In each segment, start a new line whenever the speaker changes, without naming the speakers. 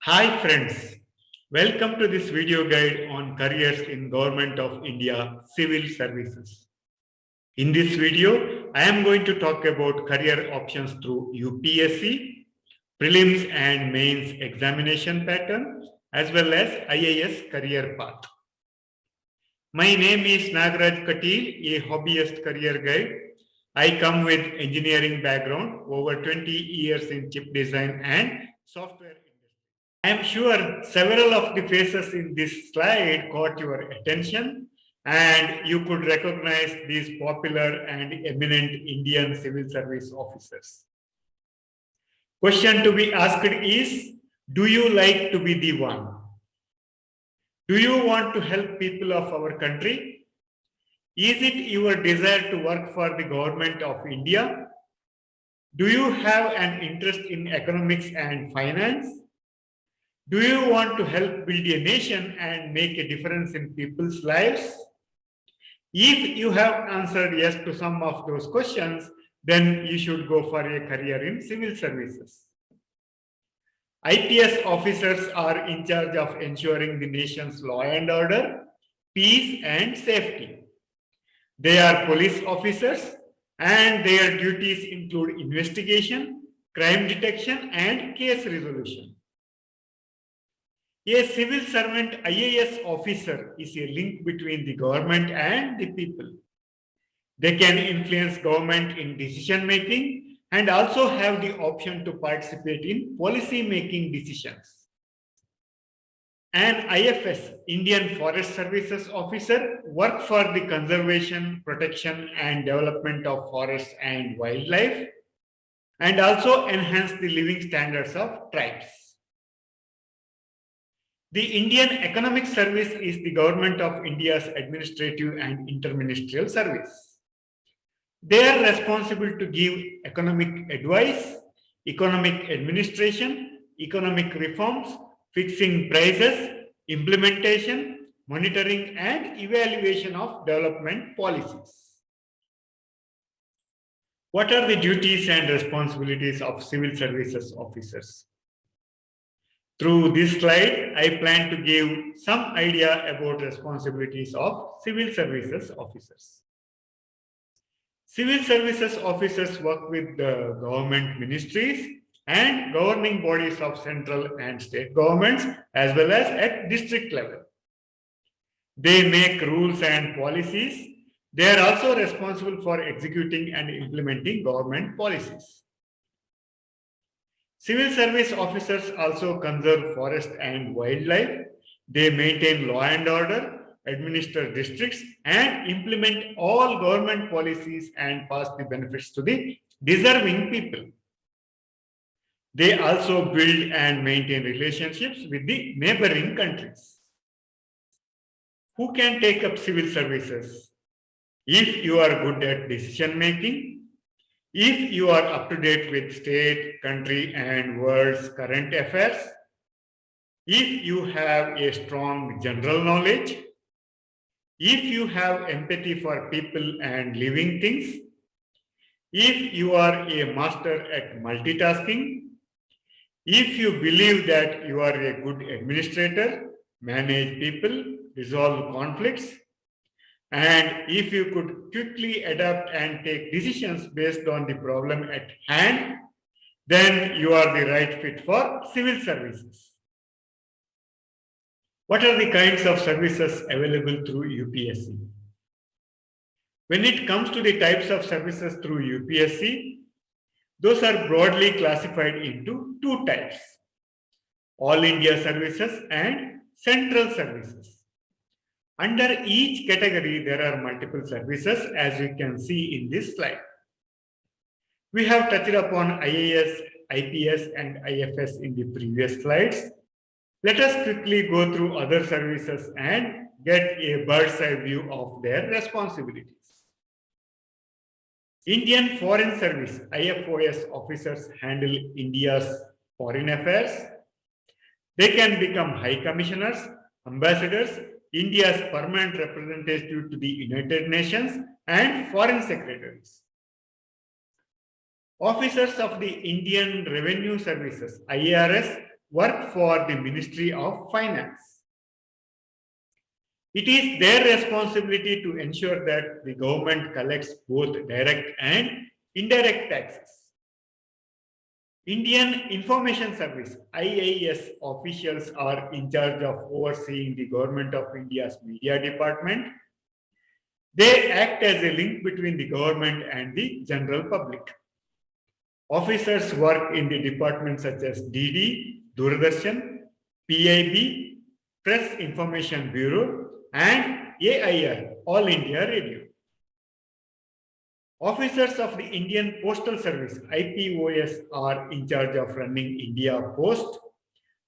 Hi friends, welcome to this video guide on careers in Government of India Civil Services. In this video, I am going to talk about career options through UPSC, Prelims and Mains examination pattern, as well as IAS career path. My name is Nagaraj Katil, a hobbyist career guide. I come with engineering background, over 20 years in chip design and software. I am sure several of the faces in this slide caught your attention and you could recognize these popular and eminent Indian civil service officers. Question to be asked is, do you like to be the one? Do you want to help people of our country? Is it your desire to work for the government of India? Do you have an interest in economics and finance? Do you want to help build a nation and make a difference in people's lives? If you have answered yes to some of those questions, then you should go for a career in civil services. IPS officers are in charge of ensuring the nation's law and order, peace and safety. They are police officers and their duties include investigation, crime detection and case resolution. A civil servant IAS officer is a link between the government and the people. They can influence government in decision making and also have the option to participate in policy making decisions. An IFS, Indian Forest Services officer, work for the conservation, protection and development of forests and wildlife and also enhance the living standards of tribes. The Indian Economic Service is the Government of India's administrative and interministerial service. They are responsible to give economic advice, economic administration, economic reforms, fixing prices, implementation, monitoring, and evaluation of development policies. What are the duties and responsibilities of civil services officers? Through this slide, I plan to give some idea about responsibilities of civil services officers. Civil services officers work with the government ministries and governing bodies of central and state governments as well as at district level. They make rules and policies. They are also responsible for executing and implementing government policies. Civil service officers also conserve forest and wildlife. They maintain law and order, administer districts, and implement all government policies and pass the benefits to the deserving people. They also build and maintain relationships with the neighboring countries. Who can take up civil services? If you are good at decision making, if you are up to date with state, country, and world's current affairs, if you have a strong general knowledge, if you have empathy for people and living things, if you are a master at multitasking, if you believe that you are a good administrator, manage people, resolve conflicts, and if you could quickly adapt and take decisions based on the problem at hand, then you are the right fit for civil services. What are the kinds of services available through UPSC? When it comes to the types of services through UPSC, those are broadly classified into two types: All India services and Central services. Under each category, there are multiple services, as you can see in this slide. We have touched upon IAS, IPS, and IFS in the previous slides. Let us quickly go through other services and get a bird's eye view of their responsibilities. Indian Foreign Service, IFOS officers handle India's foreign affairs. They can become high commissioners, ambassadors, India's permanent representative to the United Nations, and foreign secretaries. Officers of the Indian Revenue Services, IARS, work for the Ministry of Finance. It is their responsibility to ensure that the government collects both direct and indirect taxes. Indian Information Service (IIS) officials are in charge of overseeing the Government of India's media department. They act as a link between the government and the general public. Officers work in the departments such as DD, Doordarshan, PIB, Press Information Bureau, and AIR, All India Radio. Officers of the Indian Postal Service (IPOS) are in charge of running India Post,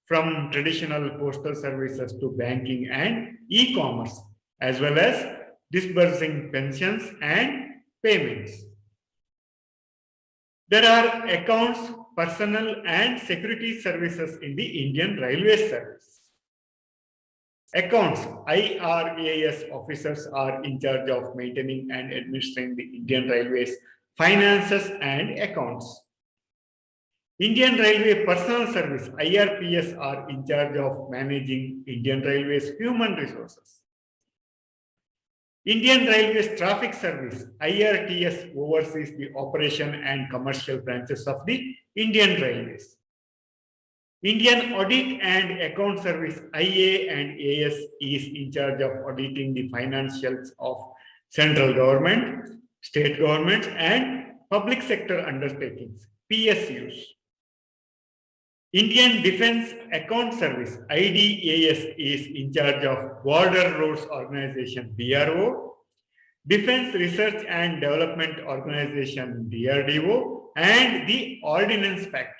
from traditional postal services to banking and e-commerce, as well as disbursing pensions and payments. There are accounts, personnel, and security services in the Indian Railway Service. Accounts (IRAS) officers are in charge of maintaining and administering the Indian Railways finances and accounts. Indian Railway Personnel Service (IRPS) are in charge of managing Indian Railways human resources. Indian Railways Traffic Service (IRTS) oversees the operation and commercial branches of the Indian Railways. Indian Audit and Account Service (IA and AS) is in charge of auditing the financials of central government, state governments, and public sector undertakings (PSUs). Indian Defence Account Service (IDAS) is in charge of Border Roads Organization (BRO), Defence Research and Development Organization (DRDO), and the Ordnance Factories.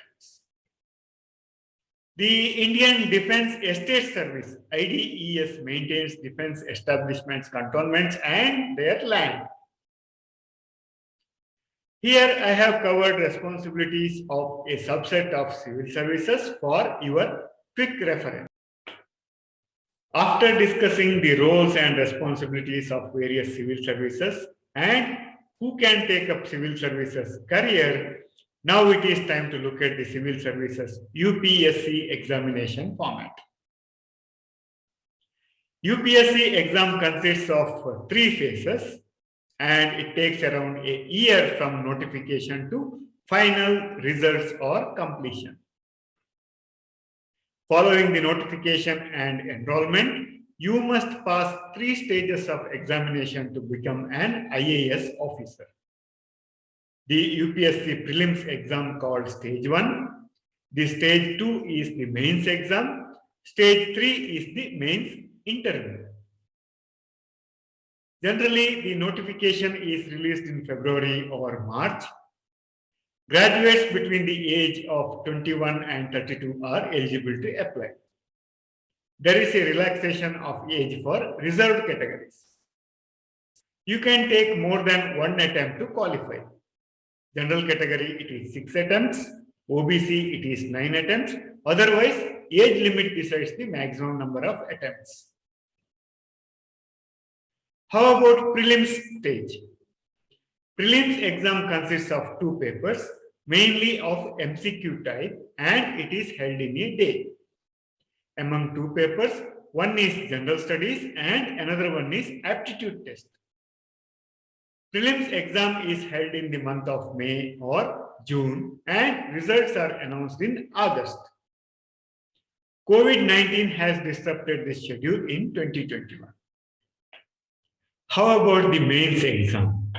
The Indian Defence Estate Service (IDES) maintains defence establishments, cantonments, and their land. Here I have covered responsibilities of a subset of civil services for your quick reference. After discussing the roles and responsibilities of various civil services and who can take up civil services career, now it is time to look at the civil services UPSC examination format. UPSC exam consists of 3 phases, and it takes around a year from notification to final results or completion. Following the notification and enrollment, you must pass 3 stages of examination to become an IAS officer. The UPSC Prelims exam called Stage 1. The Stage 2 is the mains exam. Stage 3 is the mains interview. Generally, the notification is released in February or March. Graduates between the age of 21 and 32 are eligible to apply. There is a relaxation of age for reserved categories. You can take more than 1 attempt to qualify. General category, it is 6 attempts. OBC, it is 9 attempts. Otherwise, age limit decides the maximum number of attempts. How about prelims stage? Prelims exam consists of 2 papers, mainly of MCQ type, and it is held in a day. Among 2 papers, one is general studies and another one is aptitude test. Prelims exam is held in the month of May or June, and results are announced in August. COVID-19 has disrupted this schedule in 2021. How about the mains exam?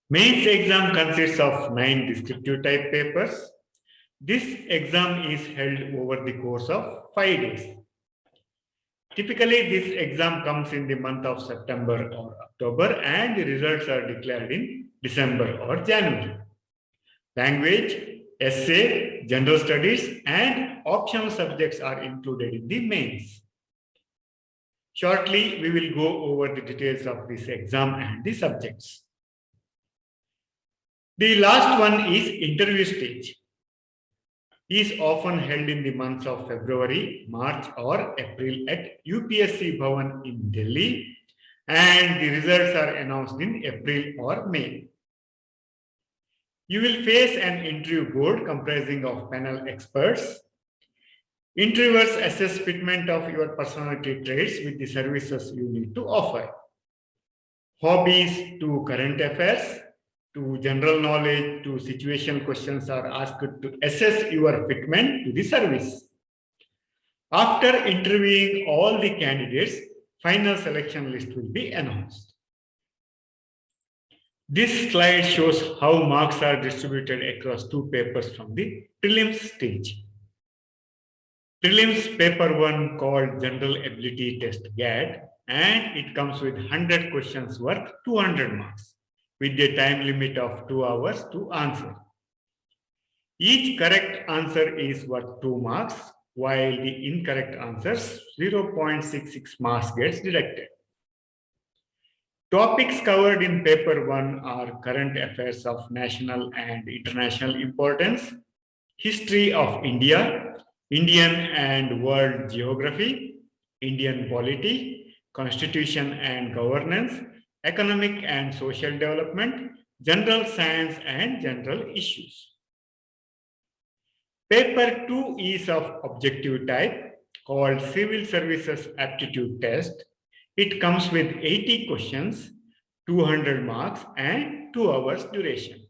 Mains exam consists of 9 descriptive type papers. This exam is held over the course of 5 days. Typically, this exam comes in the month of September or October, and the results are declared in December or January. Language, essay, general studies, and optional subjects are included in the mains. Shortly, we will go over the details of this exam and the subjects. The last one is interview stage. It is often held in the months of February, March, or April at UPSC Bhavan in Delhi, and the results are announced in April or May. You will face an interview board comprising of panel experts. Interviewers assess fitment of your personality traits with the services you need to offer. Hobbies to current affairs, to general knowledge, to situational questions are asked to assess your fitment to the service. After interviewing all the candidates, final selection list will be announced. This slide shows how marks are distributed across two papers from the prelims stage. Prelims paper 1 called General Ability Test GAT, and it comes with 100 questions worth 200 marks with a time limit of 2 hours to answer. Each correct answer is worth 2 marks, while the incorrect answers 0.66 marks gets deducted. Topics covered in paper 1 are current affairs of national and international importance, history of India, Indian and world geography, Indian polity, constitution and governance, economic and social development, general science and general issues. Paper 2 is of objective type called Civil Services Aptitude Test. It comes with 80 questions, 200 marks and 2 hours duration.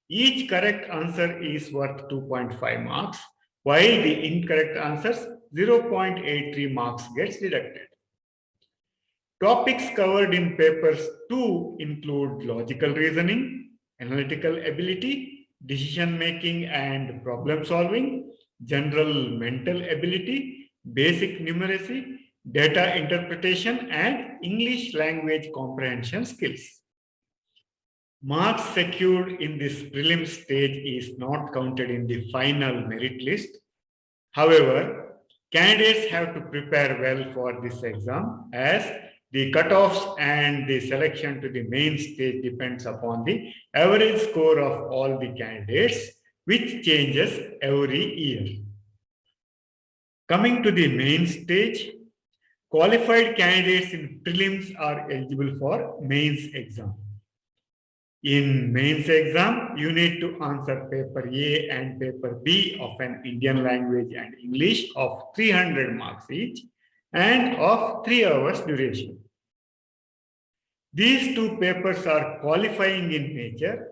Each correct answer is worth 2.5 marks, while the incorrect answers 0.83 marks gets deducted. Topics covered in papers 2 include logical reasoning, analytical ability, decision making and problem solving, general mental ability, basic numeracy, data interpretation, and English language comprehension skills. Marks secured in this prelim stage is not counted in the final merit list. However, candidates have to prepare well for this exam, as the cutoffs and the selection to the main stage depends upon the average score of all the candidates, which changes every year. Coming to the main stage, qualified candidates in prelims are eligible for mains exam. In mains exam, you need to answer paper A and paper B of an Indian language and English of 300 marks each and of 3 hours duration. These two papers are qualifying in nature.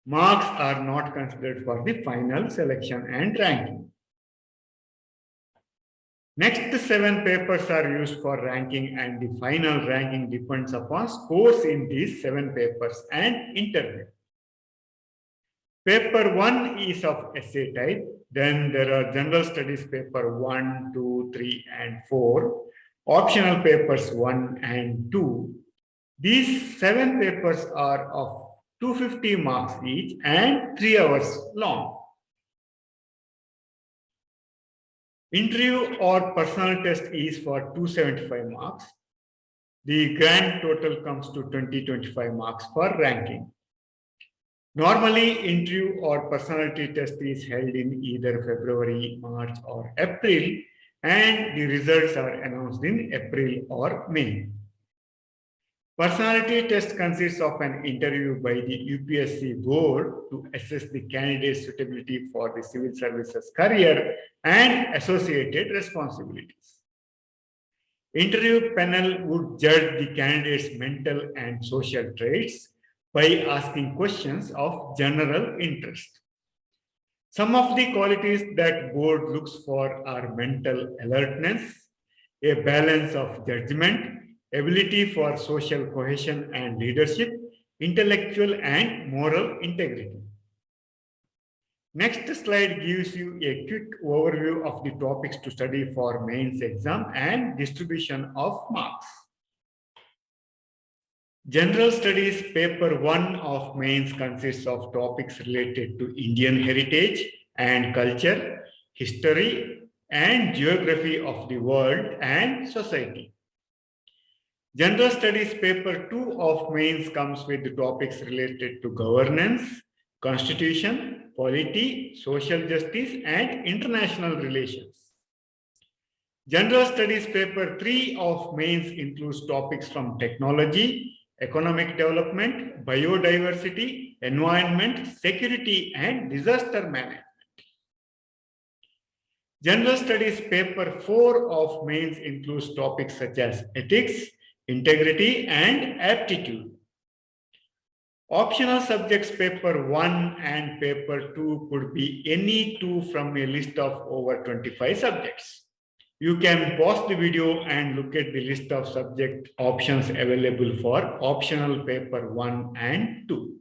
Marks are not considered for the final selection and ranking. Next 7 papers are used for ranking, and the final ranking depends upon scores in these 7 papers and interview. Paper 1 is of essay type. Then there are general studies paper 1, 2, 3 and 4. Optional papers 1 and 2. These 7 papers are of 250 marks each and 3 hours long. Interview or personal test is for 275 marks. The grand total comes to 20-25 marks for ranking. Normally, interview or personality test is held in either February, March or April, and the results are announced in April or May. Personality test consists of an interview by the UPSC board to assess the candidate's suitability for the civil services career and associated responsibilities. Interview panel would judge the candidate's mental and social traits by asking questions of general interest. Some of the qualities that board looks for are mental alertness, a balance of judgment, ability for social cohesion and leadership, intellectual and moral integrity. Next slide gives you a quick overview of the topics to study for mains exam and distribution of marks. General Studies paper 1 of mains consists of topics related to Indian heritage and culture, history and geography of the world and society. General Studies paper 2 of mains comes with the topics related to governance, constitution, polity, social justice, and international relations. General Studies paper 3 of mains includes topics from technology, economic development, biodiversity, environment, security, and disaster management. General Studies paper 4 of mains includes topics such as ethics, integrity, and aptitude. Optional subjects paper 1 and paper 2 could be any two from a list of over 25 subjects. You can pause the video and look at the list of subject options available for optional paper 1 and 2.